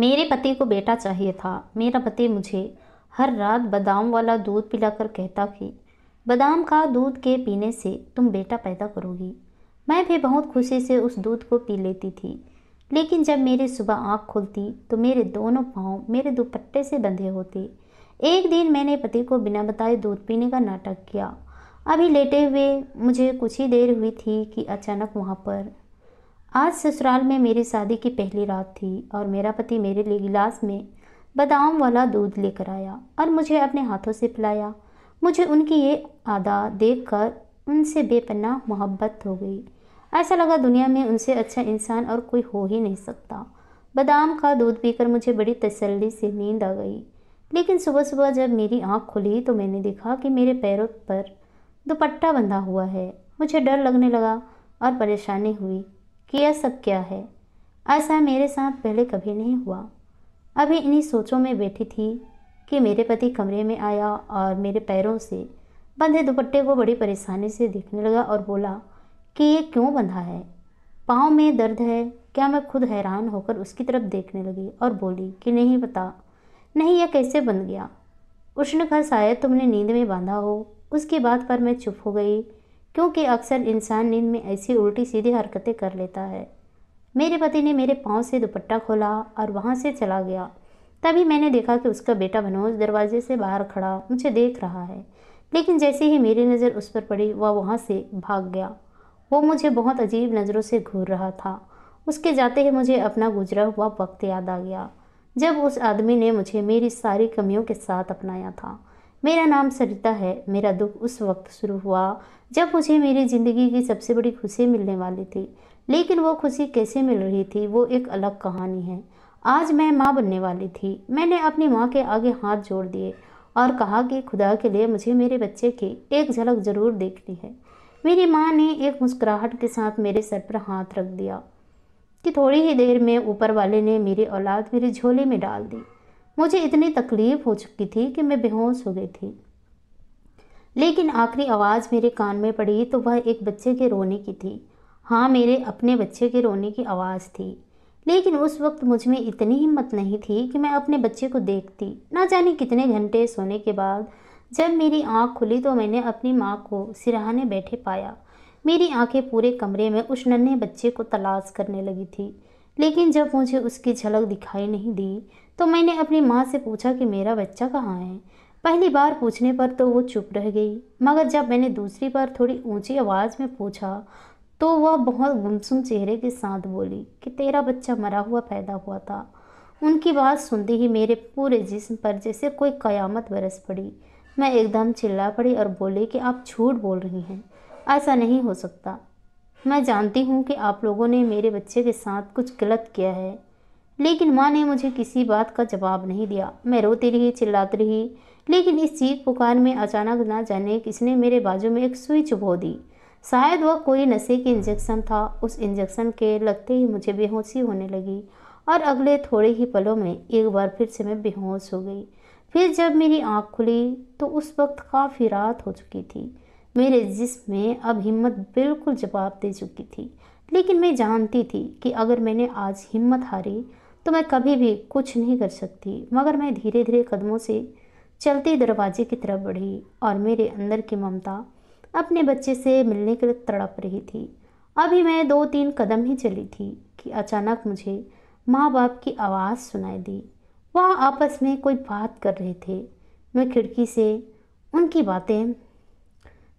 मेरे पति को बेटा चाहिए था। मेरा पति मुझे हर रात बादाम वाला दूध पिलाकर कहता कि बादाम का दूध के पीने से तुम बेटा पैदा करोगी। मैं भी बहुत खुशी से उस दूध को पी लेती थी। लेकिन जब मेरी सुबह आँख खुलती तो मेरे दोनों पाँव मेरे दुपट्टे से बंधे होते। एक दिन मैंने पति को बिना बताए दूध पीने का नाटक किया। अभी लेटे हुए मुझे कुछ ही देर हुई थी कि अचानक वहाँ पर आज ससुराल में मेरी शादी की पहली रात थी और मेरा पति मेरे लिए गिलास में बादाम वाला दूध लेकर आया और मुझे अपने हाथों से पिलाया। मुझे उनकी ये आदा देखकर उनसे बेपनाह मोहब्बत हो गई। ऐसा लगा दुनिया में उनसे अच्छा इंसान और कोई हो ही नहीं सकता। बादाम का दूध पीकर मुझे बड़ी तसल्ली से नींद आ गई। लेकिन सुबह सुबह जब मेरी आँख खुली तो मैंने देखा कि मेरे पैरों पर दुपट्टा बंधा हुआ है। मुझे डर लगने लगा और परेशानी हुई कि यह सब क्या है। ऐसा मेरे साथ पहले कभी नहीं हुआ। अभी इन्हीं सोचों में बैठी थी कि मेरे पति कमरे में आया और मेरे पैरों से बंधे दुपट्टे को बड़ी परेशानी से देखने लगा और बोला कि ये क्यों बंधा है, पाँव में दर्द है क्या। मैं खुद हैरान होकर उसकी तरफ देखने लगी और बोली कि नहीं पता नहीं, यह कैसे बंध गया। उसने कहा शायद तुमने नींद में बांधा हो। उसकी बात पर मैं चुप हो गई क्योंकि अक्सर इंसान नींद में ऐसी उल्टी सीधी हरकतें कर लेता है। मेरे पति ने मेरे पाँव से दुपट्टा खोला और वहाँ से चला गया। तभी मैंने देखा कि उसका बेटा मनोज दरवाजे से बाहर खड़ा मुझे देख रहा है। लेकिन जैसे ही मेरी नज़र उस पर पड़ी वह वहाँ से भाग गया। वो मुझे बहुत अजीब नज़रों से घूर रहा था। उसके जाते ही मुझे अपना गुजरा हुआ वक्त याद आ गया जब उस आदमी ने मुझे मेरी सारी कमियों के साथ अपनाया था। मेरा नाम सरिता है। मेरा दुख उस वक्त शुरू हुआ जब मुझे मेरी ज़िंदगी की सबसे बड़ी खुशी मिलने वाली थी। लेकिन वो खुशी कैसे मिल रही थी वो एक अलग कहानी है। आज मैं माँ बनने वाली थी। मैंने अपनी माँ के आगे हाथ जोड़ दिए और कहा कि खुदा के लिए मुझे मेरे बच्चे की एक झलक ज़रूर देखनी है। मेरी माँ ने एक मुस्कुराहट के साथ मेरे सर पर हाथ रख दिया कि थोड़ी ही देर में ऊपर वाले ने मेरी औलाद मेरी झोली में डाल दी। मुझे इतनी तकलीफ हो चुकी थी कि मैं बेहोश हो गई थी। लेकिन आखिरी आवाज़ मेरे कान में पड़ी तो वह एक बच्चे के रोने की थी। हाँ, मेरे अपने बच्चे के रोने की आवाज़ थी। लेकिन उस वक्त मुझ में इतनी हिम्मत नहीं थी कि मैं अपने बच्चे को देखती। ना जाने कितने घंटे सोने के बाद जब मेरी आँख खुली तो मैंने अपनी माँ को सिरहाने बैठे पाया। मेरी आंखें पूरे कमरे में उस नन्हे बच्चे को तलाश करने लगी थी। लेकिन जब मुझे उसकी झलक दिखाई नहीं दी तो मैंने अपनी माँ से पूछा कि मेरा बच्चा कहाँ है। पहली बार पूछने पर तो वो चुप रह गई, मगर जब मैंने दूसरी बार थोड़ी ऊंची आवाज़ में पूछा तो वह बहुत गुमसुम चेहरे के साथ बोली कि तेरा बच्चा मरा हुआ पैदा हुआ था। उनकी बात सुनते ही मेरे पूरे जिस्म पर जैसे कोई कयामत बरस पड़ी। मैं एकदम चिल्ला पड़ी और बोली कि आप झूठ बोल रही हैं, ऐसा नहीं हो सकता। मैं जानती हूँ कि आप लोगों ने मेरे बच्चे के साथ कुछ गलत किया है। लेकिन माँ ने मुझे किसी बात का जवाब नहीं दिया। मैं रोती रही, चिल्लाती रही। लेकिन इस चीख पुकार में अचानक ना जाने किसने मेरे बाजू में एक सुई चुभो दी। शायद वह कोई नशे की इंजेक्शन था। उस इंजेक्शन के लगते ही मुझे बेहोशी होने लगी और अगले थोड़े ही पलों में एक बार फिर से मैं बेहोश हो गई। फिर जब मेरी आँख खुली तो उस वक्त काफ़ी रात हो चुकी थी। मेरे जिस्म में अब हिम्मत बिल्कुल जवाब दे चुकी थी। लेकिन मैं जानती थी कि अगर मैंने आज हिम्मत हारी तो मैं कभी भी कुछ नहीं कर सकती। मगर मैं धीरे धीरे कदमों से चलते दरवाजे की तरफ बढ़ी और मेरे अंदर की ममता अपने बच्चे से मिलने के लिए तड़प रही थी। अभी मैं 2-3 कदम ही चली थी कि अचानक मुझे माँ बाप की आवाज़ सुनाई दी। वह आपस में कोई बात कर रहे थे। मैं खिड़की से उनकी बातें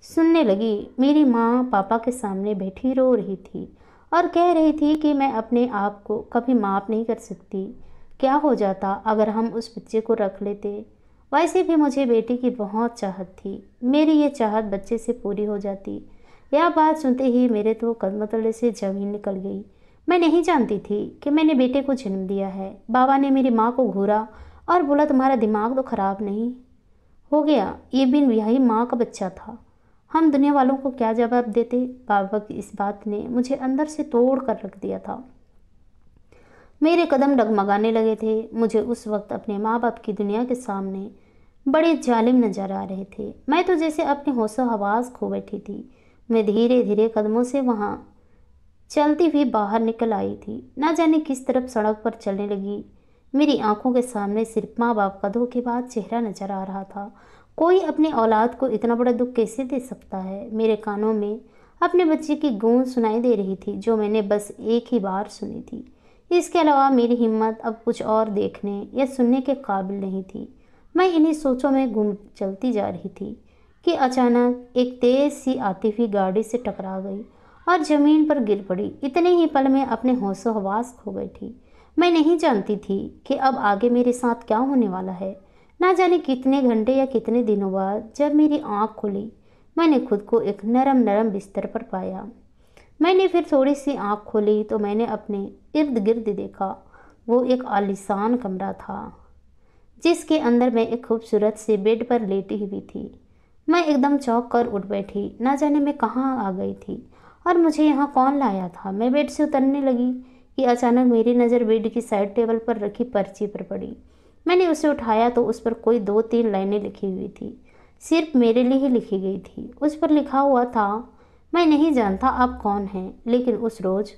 सुनने लगी। मेरी माँ पापा के सामने बैठी रो रही थी और कह रही थी कि मैं अपने आप को कभी माफ़ नहीं कर सकती। क्या हो जाता अगर हम उस बच्चे को रख लेते। वैसे भी मुझे बेटी की बहुत चाहत थी। मेरी ये चाहत बच्चे से पूरी हो जाती। यह बात सुनते ही मेरे तो कदमों तले से ज़मीन निकल गई। मैं नहीं जानती थी कि मैंने बेटे को जन्म दिया है। बाबा ने मेरी माँ को घूरा और बोला तुम्हारा दिमाग तो ख़राब नहीं हो गया, ये भी यही माँ का बच्चा था। हम दुनिया वालों को क्या जवाब देते। बाबा की इस बात ने मुझे अंदर से तोड़ कर रख दिया था। मेरे कदम डगमगाने लगे थे। मुझे उस वक्त अपने माँ बाप की दुनिया के सामने बड़े जालिम नजर आ रहे थे। मैं तो जैसे अपने होशो हवास खो बैठी थी। मैं धीरे धीरे कदमों से वहाँ चलती हुई बाहर निकल आई थी। ना जाने किस तरफ सड़क पर चलने लगी। मेरी आंखों के सामने सिर्फ माँ बाप का धोखेबाज चेहरा नजर आ रहा था। कोई अपनी औलाद को इतना बड़ा दुख कैसे दे सकता है? मेरे कानों में अपने बच्चे की गूंज सुनाई दे रही थी, जो मैंने बस एक ही बार सुनी थी। इसके अलावा मेरी हिम्मत अब कुछ और देखने या सुनने के काबिल नहीं थी। मैं इन्हीं सोचों में गुम चलती जा रही थी कि अचानक एक तेज सी आती हुई गाड़ी से टकरा गई और जमीन पर गिर पड़ी। इतने ही पल में अपने होशो हवास खो बैठी। मैं नहीं जानती थी कि अब आगे मेरे साथ क्या होने वाला है। ना जाने कितने घंटे या कितने दिनों बाद जब मेरी आंख खुली, मैंने खुद को एक नरम नरम बिस्तर पर पाया। मैंने फिर थोड़ी सी आंख खोली तो मैंने अपने इर्द गिर्द देखा। वो एक आलीशान कमरा था, जिसके अंदर मैं एक खूबसूरत से बेड पर लेटी हुई थी। मैं एकदम चौंक कर उठ बैठी। ना जाने मैं कहाँ आ गई थी और मुझे यहाँ कौन लाया था। मैं बेड से उतरने लगी कि अचानक मेरी नज़र बेड की साइड टेबल पर रखी पर्ची पर पड़ी। मैंने उसे उठाया तो उस पर कोई 2-3 लाइनें लिखी हुई थी। सिर्फ मेरे लिए ही लिखी गई थी। उस पर लिखा हुआ था, मैं नहीं जानता आप कौन हैं, लेकिन उस रोज़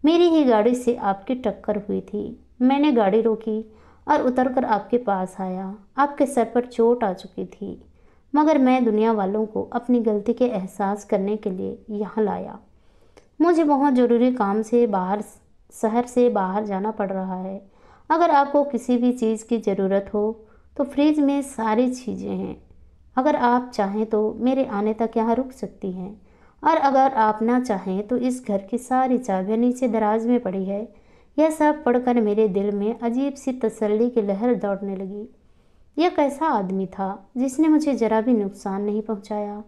मेरी ही गाड़ी से आपकी टक्कर हुई थी। मैंने गाड़ी रोकी और उतरकर आपके पास आया। आपके सर पर चोट आ चुकी थी, मगर मैं दुनिया वालों को अपनी गलती के एहसास करने के लिए यहाँ लाया। मुझे बहुत ज़रूरी काम से शहर से बाहर जाना पड़ रहा है। अगर आपको किसी भी चीज़ की ज़रूरत हो तो फ्रिज में सारी चीज़ें हैं। अगर आप चाहें तो मेरे आने तक यहाँ रुक सकती हैं, और अगर आप ना चाहें तो इस घर की सारी चाबियाँ नीचे दराज में पड़ी है। यह सब पढ़कर मेरे दिल में अजीब सी तसल्ली की लहर दौड़ने लगी। यह कैसा आदमी था जिसने मुझे जरा भी नुकसान नहीं पहुंचाया?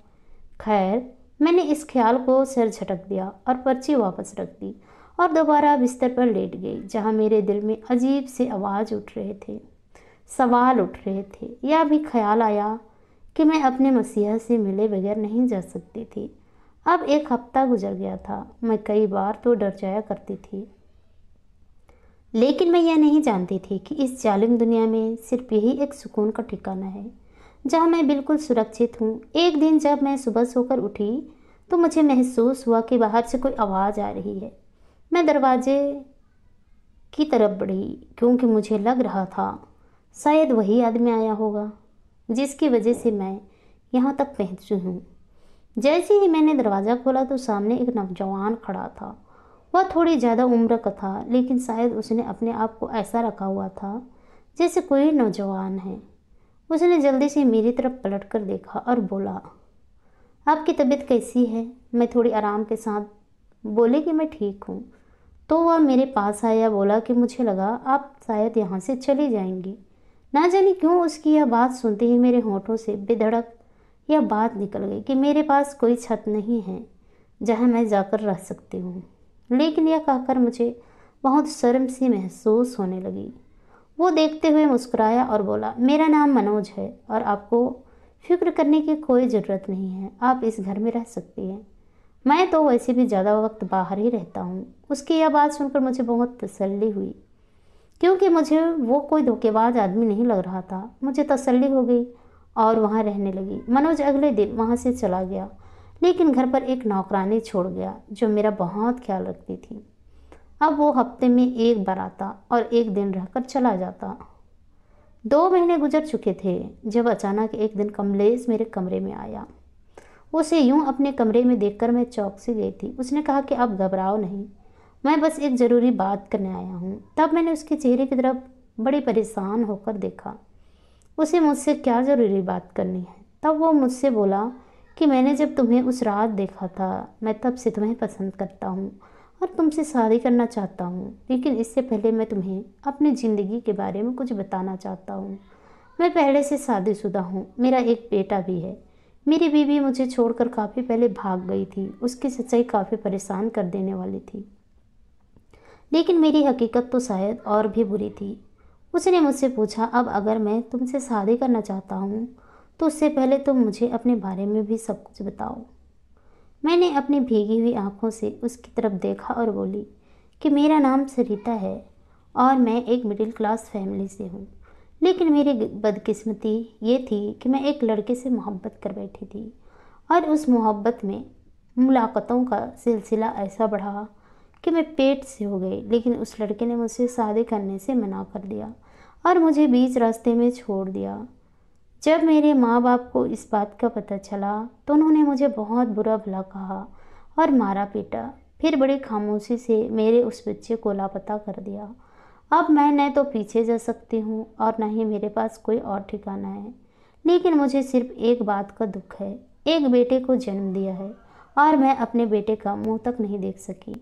खैर, मैंने इस ख्याल को सिर झटक दिया और पर्ची वापस रख दी और दोबारा बिस्तर पर लेट गई, जहां मेरे दिल में अजीब से आवाज़ उठ रहे थे, सवाल उठ रहे थे। यह भी ख्याल आया कि मैं अपने मसीहा से मिले बगैर नहीं जा सकती थी। अब 1 हफ्ता गुजर गया था। मैं कई बार तो डर जाया करती थी, लेकिन मैं यह नहीं जानती थी कि इस जालिम दुनिया में सिर्फ यही एक सुकून का ठिकाना है, जहाँ मैं बिल्कुल सुरक्षित हूँ। एक दिन जब मैं सुबह सोकर उठी तो मुझे महसूस हुआ कि बाहर से कोई आवाज़ आ रही है। मैं दरवाजे की तरफ बढ़ी, क्योंकि मुझे लग रहा था शायद वही आदमी आया होगा जिसकी वजह से मैं यहाँ तक पहुँची हूँ। जैसे ही मैंने दरवाज़ा खोला तो सामने एक नौजवान खड़ा था। वह थोड़ी ज़्यादा उम्र का था, लेकिन शायद उसने अपने आप को ऐसा रखा हुआ था जैसे कोई नौजवान है। उसने जल्दी से मेरी तरफ पलट कर देखा और बोला, आपकी तबीयत कैसी है? मैं थोड़ी आराम के साथ बोली कि मैं ठीक हूँ। तो वह मेरे पास आया, बोला कि मुझे लगा आप शायद यहाँ से चली जाएंगी। ना जाने क्यों उसकी यह बात सुनते ही मेरे होठों से बेधड़क यह बात निकल गई कि मेरे पास कोई छत नहीं है जहाँ मैं जाकर रह सकती हूँ। लेकिन यह कहकर मुझे बहुत शर्म सी महसूस होने लगी। वो देखते हुए मुस्कुराया और बोला, मेरा नाम मनोज है और आपको फिक्र करने की कोई ज़रूरत नहीं है। आप इस घर में रह सकती हैं। मैं तो वैसे भी ज़्यादा वक्त बाहर ही रहता हूँ। उसकी यह बात सुनकर मुझे बहुत तसल्ली हुई, क्योंकि मुझे वो कोई धोखेबाज आदमी नहीं लग रहा था। मुझे तसल्ली हो गई और वहाँ रहने लगी। मनोज अगले दिन वहाँ से चला गया, लेकिन घर पर एक नौकरानी छोड़ गया जो मेरा बहुत ख्याल रखती थी। अब वो हफ्ते में एक बार आता और एक दिन रहकर चला जाता। 2 महीने गुजर चुके थे जब अचानक एक दिन कमलेश मेरे कमरे में आया। उसे यूं अपने कमरे में देखकर मैं चौंक सी गई थी। उसने कहा कि आप घबराओ नहीं, मैं बस एक ज़रूरी बात करने आया हूँ। तब मैंने उसके चेहरे की तरफ बड़ी परेशान होकर देखा। उसे मुझसे क्या ज़रूरी बात करनी है? तब वो मुझसे बोला कि मैंने जब तुम्हें उस रात देखा था, मैं तब से तुम्हें पसंद करता हूँ और तुमसे शादी करना चाहता हूँ। लेकिन इससे पहले मैं तुम्हें अपनी ज़िंदगी के बारे में कुछ बताना चाहता हूँ। मैं पहले से शादीशुदा हूँ, मेरा एक बेटा भी है। मेरी बीवी मुझे छोड़कर काफ़ी पहले भाग गई थी। उसकी सच्चाई काफ़ी परेशान कर देने वाली थी, लेकिन मेरी हकीकत तो शायद और भी बुरी थी। उसने मुझसे पूछा, अब अगर मैं तुमसे शादी करना चाहता हूँ तो उससे पहले तुम मुझे अपने बारे में भी सब कुछ बताओ। मैंने अपनी भीगी हुई आंखों से उसकी तरफ देखा और बोली कि मेरा नाम सरिता है और मैं एक मिडिल क्लास फैमिली से हूँ। लेकिन मेरी बदकिस्मती ये थी कि मैं एक लड़के से मोहब्बत कर बैठी थी और उस मोहब्बत में मुलाकातों का सिलसिला ऐसा बढ़ा कि मैं पेट से हो गई। लेकिन उस लड़के ने मुझसे शादी करने से मना कर दिया। और मुझे बीच रास्ते में छोड़ दिया। जब मेरे माँ बाप को इस बात का पता चला तो उन्होंने मुझे बहुत बुरा भला कहा और मारा पीटा। फिर बड़ी खामोशी से मेरे उस बच्चे को लापता कर दिया। अब मैं न तो पीछे जा सकती हूँ और न ही मेरे पास कोई और ठिकाना है। लेकिन मुझे सिर्फ एक बात का दुख है, एक बेटे को जन्म दिया है और मैं अपने बेटे का मुंह तक नहीं देख सकी।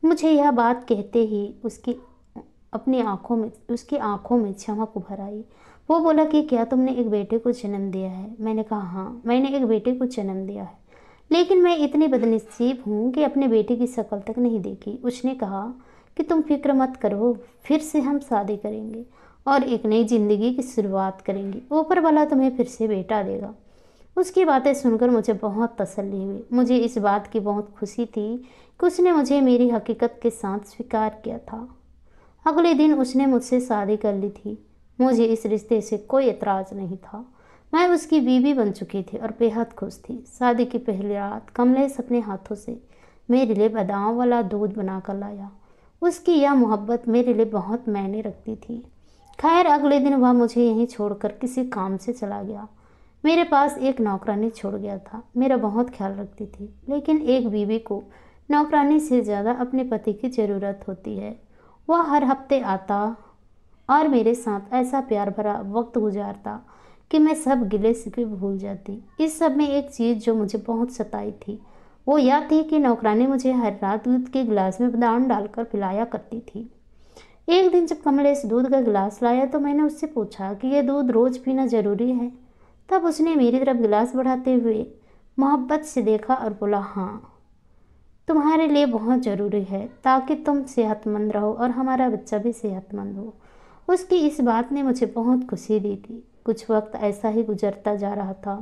मुझे यह बात कहते ही उसकी आंखों में चमक उभर आई। वो बोला कि क्या तुमने एक बेटे को जन्म दिया है? मैंने कहा हाँ, मैंने एक बेटे को जन्म दिया है, लेकिन मैं इतनी बदनसीब हूँ कि अपने बेटे की शक्ल तक नहीं देखी। उसने कहा कि तुम फिक्र मत करो, फिर से हम शादी करेंगे और एक नई जिंदगी की शुरुआत करेंगे। ऊपर वाला तुम्हें फिर से बेटा देगा। उसकी बातें सुनकर मुझे बहुत तसल्ली हुई। मुझे इस बात की बहुत खुशी थी कि उसने मुझे मेरी हकीकत के साथ स्वीकार किया था। अगले दिन उसने मुझसे शादी कर ली थी। मुझे इस रिश्ते से कोई एतराज़ नहीं था। मैं उसकी बीवी बन चुकी थी और बेहद खुश थी। शादी की पहली रात कमलेश अपने हाथों से मेरे लिए बादाम वाला दूध बनाकर लाया। उसकी यह मोहब्बत मेरे लिए बहुत मायने रखती थी। खैर, अगले दिन वह मुझे यहीं छोड़कर किसी काम से चला गया। मेरे पास एक नौकरानी छोड़ गया था। मेरा बहुत ख्याल रखती थी, लेकिन एक बीवी को नौकरानी से ज़्यादा अपने पति की ज़रूरत होती है। वह हर हफ्ते आता और मेरे साथ ऐसा प्यार भरा वक्त गुजारता कि मैं सब गिले शिकवे भूल जाती। इस सब में एक चीज़ जो मुझे बहुत सताई थी वो यह थी कि नौकरानी मुझे हर रात दूध के गिलास में बादाम डालकर पिलाया करती थी। एक दिन जब कमलेश दूध का गिलास लाया तो मैंने उससे पूछा कि यह दूध रोज़ पीना ज़रूरी है। तब उसने मेरी तरफ गिलास बढ़ाते हुए मोहब्बत से देखा और बोला, हाँ, तुम्हारे लिए बहुत ज़रूरी है ताकि तुम सेहतमंद रहो और हमारा बच्चा भी सेहतमंद हो। उसकी इस बात ने मुझे बहुत खुशी दी थी। कुछ वक्त ऐसा ही गुजरता जा रहा था।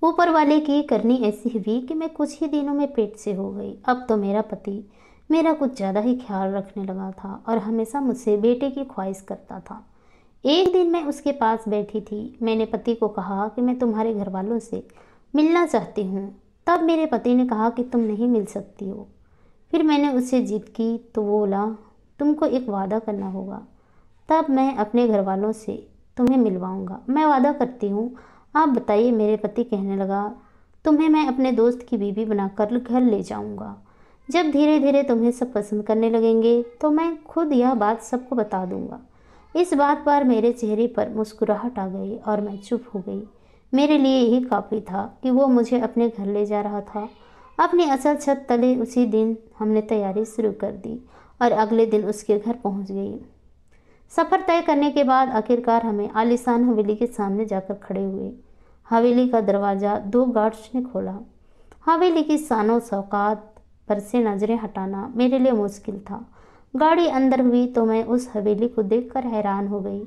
ऊपर वाले की करनी ऐसी हुई कि मैं कुछ ही दिनों में पेट से हो गई। अब तो मेरा पति मेरा कुछ ज़्यादा ही ख्याल रखने लगा था और हमेशा मुझसे बेटे की ख्वाहिश करता था। एक दिन मैं उसके पास बैठी थी। मैंने पति को कहा कि मैं तुम्हारे घर वालों से मिलना चाहती हूँ। तब मेरे पति ने कहा कि तुम नहीं मिल सकती हो। फिर मैंने उससे जिद की तो वो बोला, तुमको एक वादा करना होगा, तब मैं अपने घर वालों से तुम्हें मिलवाऊंगा। मैं वादा करती हूँ। आप बताइए। मेरे पति कहने लगा, तुम्हें मैं अपने दोस्त की बीवी बनाकर घर ले जाऊंगा। जब धीरे धीरे तुम्हें सब पसंद करने लगेंगे तो मैं खुद यह बात सबको बता दूंगा। इस बात पर मेरे चेहरे पर मुस्कुराहट आ गई और मैं चुप हो गई। मेरे लिए यही काफ़ी था कि वो मुझे अपने घर ले जा रहा था। अपनी असल छत तले उसी दिन हमने तैयारी शुरू कर दी और अगले दिन उसके घर पहुंच गई। सफ़र तय करने के बाद आखिरकार हमें आलीशान हवेली के सामने जाकर खड़े हुए। हवेली का दरवाज़ा 2 गार्ड्स ने खोला। हवेली की शानो शौकात पर से नज़रें हटाना मेरे लिए मुश्किल था। गाड़ी अंदर हुई तो मैं उस हवेली को देखकर हैरान हो गई।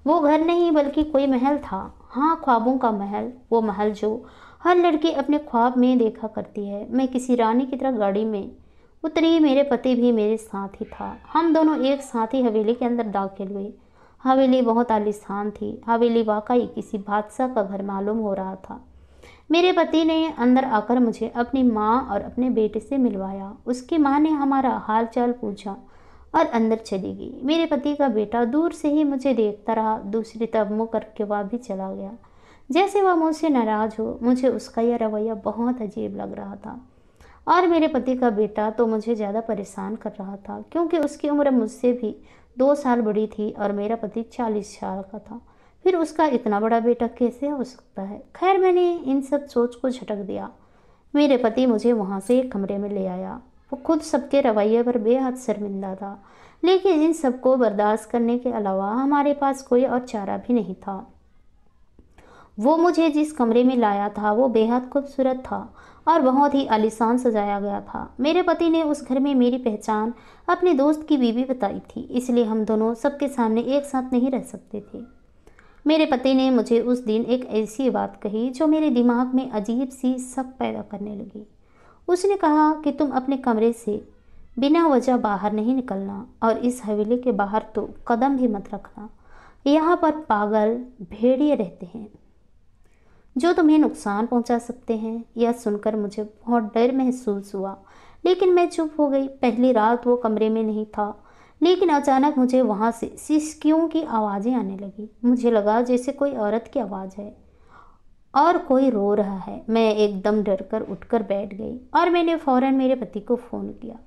वो घर नहीं बल्कि कोई महल था। हाँ, ख्वाबों का महल। वो महल जो हर लड़की अपने ख्वाब में देखा करती है। मैं किसी रानी की तरह गाड़ी में उतरी। मेरे पति भी मेरे साथ ही था। हम दोनों एक साथ ही हवेली के अंदर दाखिल हुए। हवेली बहुत आलीशान थी। हवेली वाकई किसी बादशाह का घर मालूम हो रहा था। मेरे पति ने अंदर आकर मुझे अपनी माँ और अपने बेटे से मिलवाया। उसकी माँ ने हमारा हाल चाल पूछा और अंदर चली गई। मेरे पति का बेटा दूर से ही मुझे देखता रहा। दूसरी तरफ मुँह करके वह भी चला गया, जैसे वह मुझसे नाराज़ हो। मुझे उसका यह रवैया बहुत अजीब लग रहा था। और मेरे पति का बेटा तो मुझे ज़्यादा परेशान कर रहा था, क्योंकि उसकी उम्र मुझसे भी 2 साल बड़ी थी और मेरा पति 40 साल का था। फिर उसका इतना बड़ा बेटा कैसे हो सकता है? खैर, मैंने इन सब सोच को झटक दिया। मेरे पति मुझे वहाँ से एक कमरे में ले आया। वो खुद सबके रवैये पर बेहद शर्मिंदा था, लेकिन इन सबको बर्दाश्त करने के अलावा हमारे पास कोई और चारा भी नहीं था। वो मुझे जिस कमरे में लाया था वो बेहद खूबसूरत था और बहुत ही आलीशान सजाया गया था। मेरे पति ने उस घर में मेरी पहचान अपने दोस्त की बीवी बताई थी, इसलिए हम दोनों सबके सामने एक साथ नहीं रह सकते थे। मेरे पति ने मुझे उस दिन एक ऐसी बात कही जो मेरे दिमाग में अजीब सी शक पैदा करने लगी। उसने कहा कि तुम अपने कमरे से बिना वजह बाहर नहीं निकलना और इस हवेली के बाहर तो कदम भी मत रखना। यहाँ पर पागल भेड़िए रहते हैं जो तुम्हें नुकसान पहुँचा सकते हैं। यह सुनकर मुझे बहुत डर महसूस हुआ, लेकिन मैं चुप हो गई। पहली रात वो कमरे में नहीं था, लेकिन अचानक मुझे वहाँ से सिसकियों की आवाज़ें आने लगी। मुझे लगा जैसे कोई औरत की आवाज़ है और कोई रो रहा है। मैं एकदम डरकर उठकर बैठ गई और मैंने फ़ौरन मेरे पति को फ़ोन किया।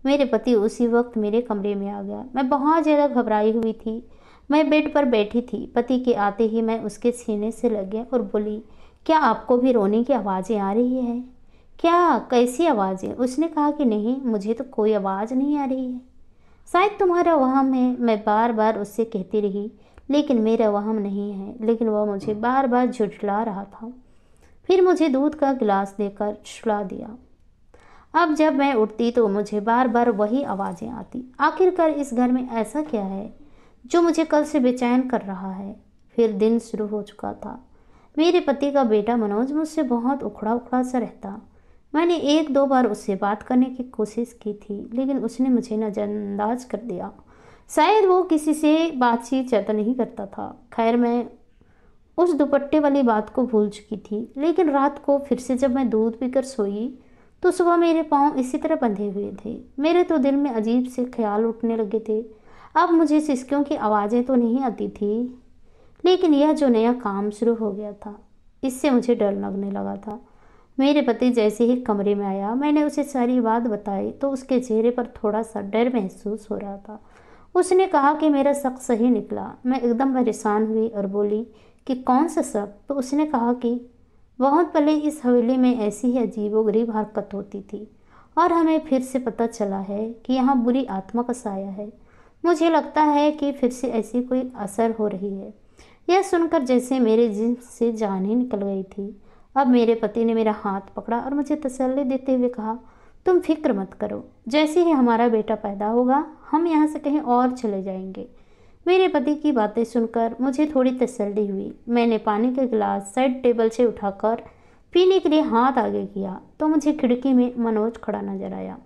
मेरे पति उसी वक्त मेरे कमरे में आ गया। मैं बहुत ज़्यादा घबराई हुई थी। मैं बेड पर बैठी थी। पति के आते ही मैं उसके सीने से लग गया और बोली, क्या आपको भी रोने की आवाज़ें आ रही है? क्या, कैसी आवाज़ें? उसने कहा कि नहीं, मुझे तो कोई आवाज़ नहीं आ रही है। शायद तुम्हारा वहम है, मैं बार बार उससे कहती रही, लेकिन मेरा वहम नहीं है। लेकिन वह मुझे बार बार झुठला रहा था। फिर मुझे दूध का गिलास देकर सुला दिया। अब जब मैं उठती तो मुझे बार बार वही आवाज़ें आती। आखिरकार इस घर में ऐसा क्या है जो मुझे कल से बेचैन कर रहा है? फिर दिन शुरू हो चुका था। मेरे पति का बेटा मनोज मुझसे बहुत उखड़ा उखड़ा सा रहता। मैंने एक दो बार उससे बात करने की कोशिश की थी, लेकिन उसने मुझे नज़रअंदाज कर दिया। शायद वो किसी से बातचीत ज़्यादा नहीं करता था। खैर, मैं उस दुपट्टे वाली बात को भूल चुकी थी। लेकिन रात को फिर से जब मैं दूध पीकर सोई तो सुबह मेरे पाँव इसी तरह बंधे हुए थे। मेरे तो दिल में अजीब से ख्याल उठने लगे थे। अब मुझे सिसकियों की आवाज़ें तो नहीं आती थी, लेकिन यह जो नया काम शुरू हो गया था, इससे मुझे डर लगने लगा था। मेरे पति जैसे ही कमरे में आया, मैंने उसे सारी बात बताई तो उसके चेहरे पर थोड़ा सा डर महसूस हो रहा था। उसने कहा कि मेरा शक सही निकला। मैं एकदम परेशान हुई और बोली कि कौन सा शक? तो उसने कहा कि बहुत पहले इस हवेली में ऐसी ही अजीबोगरीब हरकत होती थी और हमें फिर से पता चला है कि यहाँ बुरी आत्मा का साया है। मुझे लगता है कि फिर से ऐसी कोई असर हो रही है। यह सुनकर जैसे मेरे जिस्म से जान ही निकल गई थी। अब मेरे पति ने मेरा हाथ पकड़ा और मुझे तसल्ली देते हुए कहा, तुम फिक्र मत करो, जैसे ही हमारा बेटा पैदा होगा हम यहाँ से कहीं और चले जाएंगे। मेरे पति की बातें सुनकर मुझे थोड़ी तसल्ली हुई। मैंने पानी का गिलास साइड टेबल से उठाकर पीने के लिए हाथ आगे किया तो मुझे खिड़की में मनोज खड़ा नजर आया।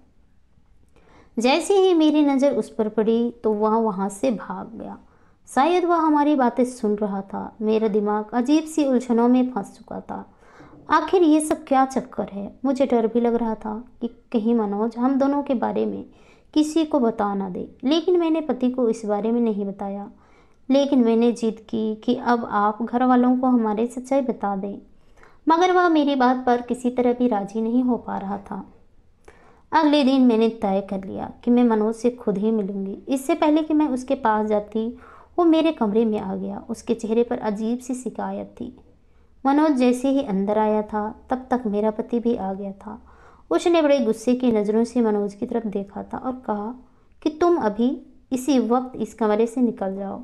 जैसे ही मेरी नज़र उस पर पड़ी तो वह वहाँ से भाग गया। शायद वह हमारी बातें सुन रहा था। मेरा दिमाग अजीब सी उलझनों में फंस चुका था। आखिर ये सब क्या चक्कर है? मुझे डर भी लग रहा था कि कहीं मनोज हम दोनों के बारे में किसी को बता ना दे। लेकिन मैंने पति को इस बारे में नहीं बताया। लेकिन मैंने जिद की कि अब आप घर वालों को हमारी सच्चाई बता दें। मगर वह मेरी बात पर किसी तरह भी राजी नहीं हो पा रहा था। अगले दिन मैंने तय कर लिया कि मैं मनोज से खुद ही मिलूंगी। इससे पहले कि मैं उसके पास जाती, वो मेरे कमरे में आ गया। उसके चेहरे पर अजीब सी शिकायत थी। मनोज जैसे ही अंदर आया था तब तक मेरा पति भी आ गया था। उसने बड़े गुस्से की नज़रों से मनोज की तरफ देखा था और कहा कि तुम अभी इसी वक्त इस कमरे से निकल जाओ।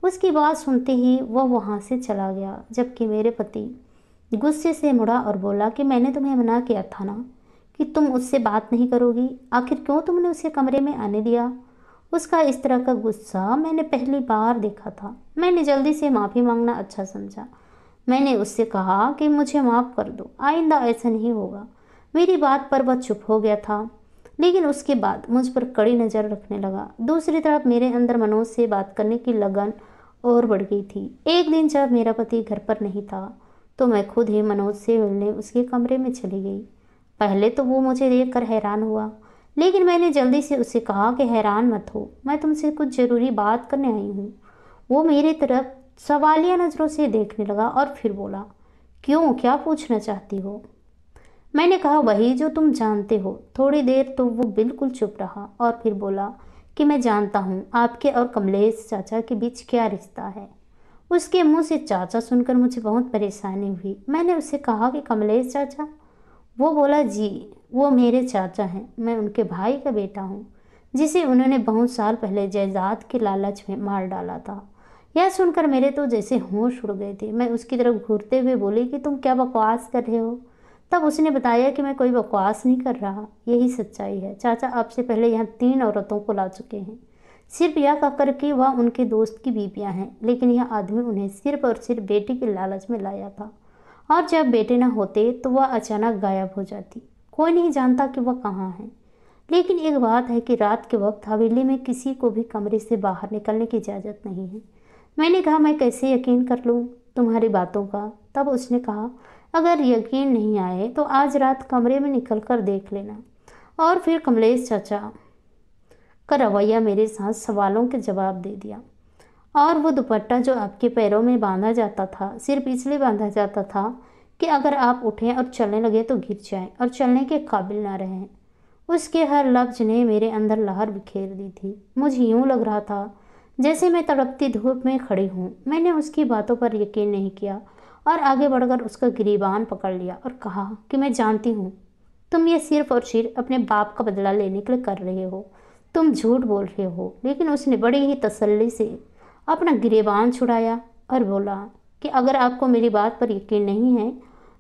उसकी बात सुनते ही वह वहाँ से चला गया, जबकि मेरे पति गुस्से से मुड़ा और बोला कि मैंने तुम्हें मना किया था ना कि तुम उससे बात नहीं करोगी। आखिर क्यों तुमने उसे कमरे में आने दिया? उसका इस तरह का गुस्सा मैंने पहली बार देखा था। मैंने जल्दी से माफ़ी मांगना अच्छा समझा। मैंने उससे कहा कि मुझे माफ़ कर दो, आइंदा ऐसा नहीं होगा। मेरी बात पर वह चुप हो गया था, लेकिन उसके बाद मुझ पर कड़ी नज़र रखने लगा। दूसरी तरफ मेरे अंदर मनोज से बात करने की लगन और बढ़ गई थी। एक दिन जब मेरा पति घर पर नहीं था तो मैं खुद ही मनोज से मिलने उसके कमरे में चली गई। पहले तो वो मुझे देखकर हैरान हुआ, लेकिन मैंने जल्दी से उससे कहा कि हैरान मत हो, मैं तुमसे कुछ ज़रूरी बात करने आई हूँ। वो मेरी तरफ सवालिया नज़रों से देखने लगा और फिर बोला, क्यों, क्या पूछना चाहती हो? मैंने कहा, वही जो तुम जानते हो। थोड़ी देर तो वो बिल्कुल चुप रहा और फिर बोला कि मैं जानता हूँ आपके और कमलेश चाचा के बीच क्या रिश्ता है। उसके मुंह से चाचा सुनकर मुझे बहुत परेशानी हुई। मैंने उससे कहा कि कमलेश चाचा? वो बोला, जी, वो मेरे चाचा हैं। मैं उनके भाई का बेटा हूँ, जिसे उन्होंने बहुत साल पहले जायदाद के लालच में मार डाला था। यह सुनकर मेरे तो जैसे होश उड़ गए थे। मैं उसकी तरफ घूरते हुए बोली कि तुम क्या बकवास कर रहे हो? तब उसने बताया कि मैं कोई बकवास नहीं कर रहा, यही सच्चाई है। चाचा आपसे पहले यहाँ 3 औरतों को ला चुके हैं। सिर्फ यह कहकर कि वह उनके दोस्त की बीवियाँ हैं, लेकिन यह आदमी उन्हें सिर्फ और सिर्फ बेटी के लालच में लाया था। और जब बेटे न होते तो वह अचानक गायब हो जाती। कोई नहीं जानता कि वह कहाँ है। लेकिन एक बात है कि रात के वक्त हवेली में किसी को भी कमरे से बाहर निकलने की इजाज़त नहीं है। मैंने कहा, मैं कैसे यकीन कर लूँ तुम्हारी बातों का? तब उसने कहा, अगर यकीन नहीं आए तो आज रात कमरे में निकल कर देख लेना। और फिर का रवैया मेरे साथ सवालों के जवाब दे दिया। और वो दुपट्टा जो आपके पैरों में बांधा जाता था, सिर्फ इसलिए बांधा जाता था कि अगर आप उठें और चलने लगे तो गिर जाएं और चलने के काबिल ना रहें। उसके हर लफ्ज ने मेरे अंदर लहर बिखेर दी थी। मुझे यूं लग रहा था जैसे मैं तड़पती धूप में खड़ी हूँ। मैंने उसकी बातों पर यकीन नहीं किया और आगे बढ़कर उसका गिरीबान पकड़ लिया और कहा कि मैं जानती हूँ तुम ये सिर्फ और सिर्फ अपने बाप का बदला लेने के लिए कर रहे हो, तुम झूठ बोल रहे हो। लेकिन उसने बड़ी ही तसल्ली से अपना गिरेबान छुड़ाया और बोला कि अगर आपको मेरी बात पर यकीन नहीं है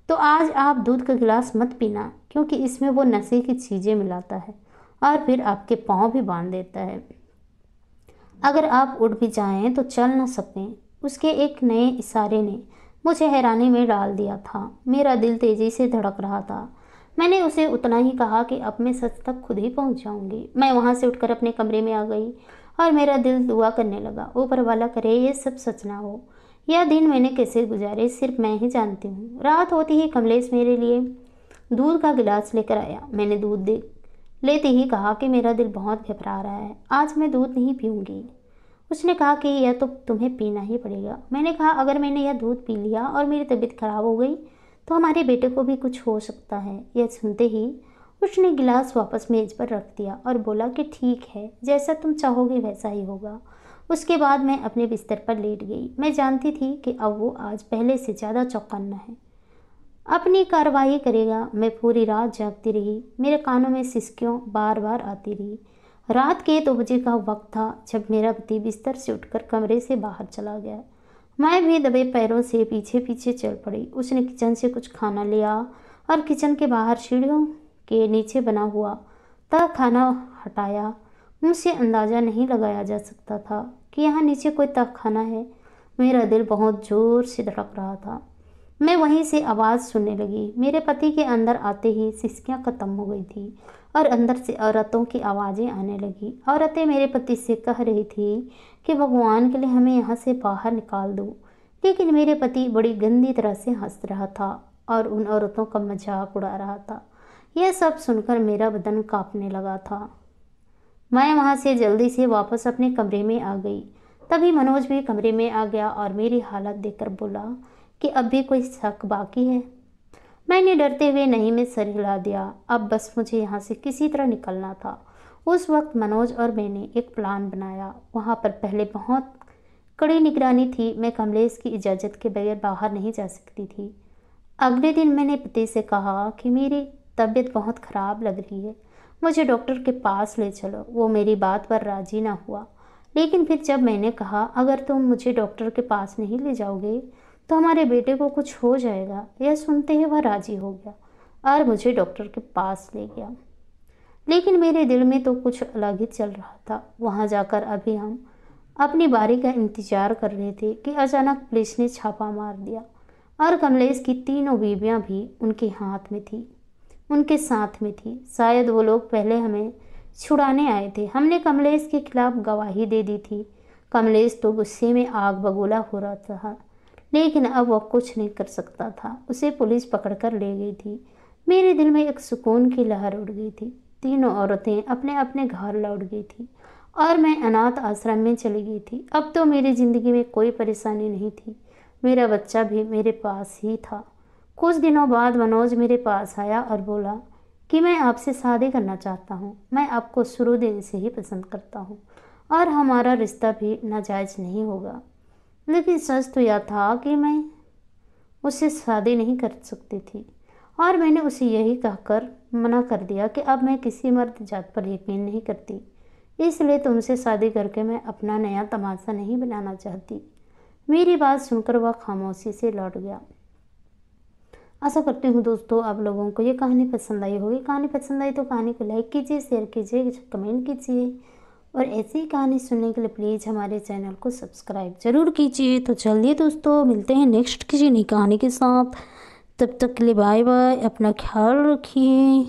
तो आज आप दूध का गिलास मत पीना, क्योंकि इसमें वो नशे की चीज़ें मिलाता है और फिर आपके पाँव भी बांध देता है। अगर आप उठ भी जाएं तो चल ना सकें। उसके एक नए इशारे ने मुझे हैरानी में डाल दिया था। मेरा दिल तेज़ी से धड़क रहा था। मैंने उसे उतना ही कहा कि अब मैं सच तक खुद ही पहुंच जाऊंगी। मैं वहां से उठकर अपने कमरे में आ गई और मेरा दिल दुआ करने लगा, ऊपर वाला करे ये सब सच ना हो। यह दिन मैंने कैसे गुजारे सिर्फ मैं ही जानती हूँ। रात होती ही कमलेश मेरे लिए दूध का गिलास लेकर आया। मैंने दूध दे लेते ही कहा कि मेरा दिल बहुत घबरा रहा है, आज मैं दूध नहीं पीऊँगी। उसने कहा कि यह तो तुम्हें पीना ही पड़ेगा। मैंने कहा अगर मैंने यह दूध पी लिया और मेरी तबीयत खराब हो गई तो हमारे बेटे को भी कुछ हो सकता है। यह सुनते ही उसने गिलास वापस मेज पर रख दिया और बोला कि ठीक है, जैसा तुम चाहोगे वैसा ही होगा। उसके बाद मैं अपने बिस्तर पर लेट गई। मैं जानती थी कि अब वो आज पहले से ज़्यादा चौकन्ना है, अपनी कार्रवाई करेगा। मैं पूरी रात जागती रही। मेरे कानों में सिसकियों बार बार आती रही। रात के 2 बजे का वक्त था जब मेरा पति बिस्तर से उठकर कमरे से बाहर चला गया। मैं भी दबे पैरों से पीछे पीछे चल पड़ी। उसने किचन से कुछ खाना लिया और किचन के बाहर सीढ़ियों के नीचे बना हुआ तह खाना हटाया। मुझसे अंदाज़ा नहीं लगाया जा सकता था कि यहाँ नीचे कोई तह खाना है। मेरा दिल बहुत ज़ोर से धड़क रहा था। मैं वहीं से आवाज़ सुनने लगी। मेरे पति के अंदर आते ही सिसकियाँ ख़त्म हो गई थी और अंदर से औरतों की आवाज़ें आने लगी। औरतें मेरे पति से कह रही थी कि भगवान के लिए हमें यहाँ से बाहर निकाल दो। लेकिन मेरे पति बड़ी गंदी तरह से हंस रहा था और उन औरतों का मजाक उड़ा रहा था। यह सब सुनकर मेरा बदन कांपने लगा था। मैं वहाँ से जल्दी से वापस अपने कमरे में आ गई। तभी मनोज भी कमरे में आ गया और मेरी हालत देखकर बोला कि अब भी कोई शक बाकी है। मैंने डरते हुए नहीं में सर हिला दिया। अब बस मुझे यहाँ से किसी तरह निकलना था। उस वक्त मनोज और मैंने एक प्लान बनाया। वहाँ पर पहले बहुत कड़ी निगरानी थी। मैं कमलेश की इजाज़त के बगैर बाहर नहीं जा सकती थी। अगले दिन मैंने पति से कहा कि मेरी तबीयत बहुत ख़राब लग रही है, मुझे डॉक्टर के पास ले चलो। वो मेरी बात पर राज़ी ना हुआ। लेकिन फिर जब मैंने कहा अगर तुम मुझे डॉक्टर के पास नहीं ले जाओगे तो हमारे बेटे को कुछ हो जाएगा, यह सुनते ही वह राज़ी हो गया और मुझे डॉक्टर के पास ले गया। लेकिन मेरे दिल में तो कुछ अलग ही चल रहा था। वहाँ जाकर अभी हम अपनी बारी का इंतज़ार कर रहे थे कि अचानक पुलिस ने छापा मार दिया और कमलेश की 3 बीवियाँ भी उनके साथ में थी। शायद वो लोग पहले हमें छुड़ाने आए थे। हमने कमलेश के खिलाफ गवाही दे दी थी। कमलेश तो गुस्से में आग बबूला हो रहा था, लेकिन अब वह कुछ नहीं कर सकता था। उसे पुलिस पकड़कर ले गई थी। मेरे दिल में एक सुकून की लहर उड़ गई थी। 3 औरतें अपने अपने घर लौट गई थी और मैं अनाथ आश्रम में चली गई थी। अब तो मेरी ज़िंदगी में कोई परेशानी नहीं थी। मेरा बच्चा भी मेरे पास ही था। कुछ दिनों बाद मनोज मेरे पास आया और बोला कि मैं आपसे शादी करना चाहता हूँ। मैं आपको शुरू दिन से ही पसंद करता हूँ और हमारा रिश्ता भी नाजायज़ नहीं होगा। लेकिन सच तो यह था कि मैं उससे शादी नहीं कर सकती थी और मैंने उसे यही कहकर मना कर दिया कि अब मैं किसी मर्द जात पर यकीन नहीं करती, इसलिए तुमसे शादी करके मैं अपना नया तमाशा नहीं बनाना चाहती। मेरी बात सुनकर वह खामोशी से लौट गया। आशा करती हूँ दोस्तों आप लोगों को ये कहानी पसंद आई होगी। कहानी पसंद आई तो कहानी को लाइक कीजिए, शेयर कीजिए, कमेंट कीजिए और ऐसी ही कहानी सुनने के लिए प्लीज़ हमारे चैनल को सब्सक्राइब ज़रूर कीजिए। तो चलिए दोस्तों मिलते हैं नेक्स्ट किसी नई कहानी के साथ। तब तक के लिए बाय बाय, अपना ख्याल रखिए।